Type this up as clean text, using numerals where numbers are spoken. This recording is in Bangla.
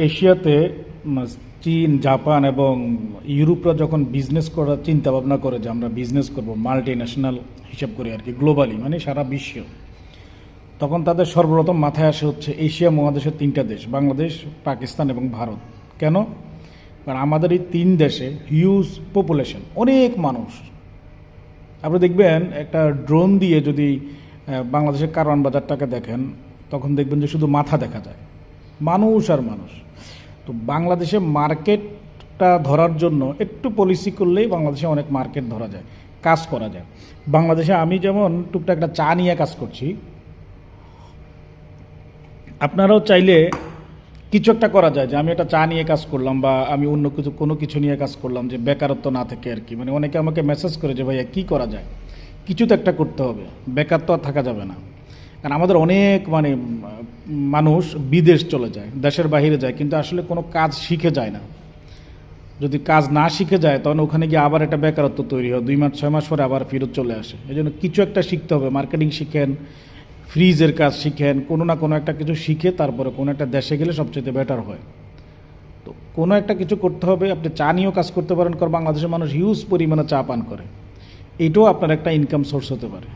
এশিয়াতে চীন, জাপান এবং ইউরোপরা যখন বিজনেস করার চিন্তা ভাবনা করে যে আমরা বিজনেস করব মাল্টি ন্যাশনাল হিসাব করে আর কি, গ্লোবালি মানে সারা বিশ্ব, তখন তাদের সর্বপ্রথম মাথায় আসে হচ্ছে এশিয়া মহাদেশের তিনটা দেশ, বাংলাদেশ, পাকিস্তান এবং ভারত। কেন? কারণ আমাদের এই তিন দেশে হিউজ পপুলেশন, অনেক মানুষ। আপনি দেখবেন একটা ড্রোন দিয়ে যদি বাংলাদেশের কারওয়ান বাজারটাকে দেখেন, তখন দেখবেন যে শুধু মাথা দেখা যায়, মানুষ আর মানুষ। তো বাংলাদেশে মার্কেটটা ধরার জন্য একটু পলিসি করলেই বাংলাদেশে অনেক মার্কেট ধরা যায়, কাজ করা যায়। বাংলাদেশে আমি যেমন টুকটাক একটা চা নিয়ে কাজ করছি, আপনারাও চাইলে কিছু একটা করা যায়, যে আমি একটা চা নিয়ে কাজ করলাম বা আমি অন্য কিছু কোনো কিছু নিয়ে কাজ করলাম, যে বেকারত্ব না থাকে আর কি। মানে অনেকে আমাকে মেসেজ করে যে ভাইয়া কী করা যায়, কিছু তো একটা করতে হবে, বেকার তো আর থাকা যাবে না। কারণ আমাদের অনেক মানে মানুষ বিদেশ চলে যায়, দেশের বাইরে যায়, কিন্তু আসলে কোনো কাজ শিখে যায় না। যদি কাজ না শিখে যায় তখন ওখানে গিয়ে আবার একটা বেকারত্ব তৈরি হয়, 2 মাস 6 মাস পরে আবার ফেরত চলে আসে। এই জন্য কিছু একটা শিখতে হবে, মার্কেটিং শিখেন, ফ্রিজের কাজ শিখেন, কোনো না কোনো একটা কিছু শিখে তারপরে কোনো একটা দেশে গেলে সবচেয়ে বেটার হয়। তো কোনো একটা কিছু করতে হবে। আপনি চা নিয়েও কাজ করতে পারেন, কারণ বাংলাদেশের মানুষ হিউজ পরিমাণে চা পান করে, এটাও আপনার একটা ইনকাম সোর্স হতে পারে।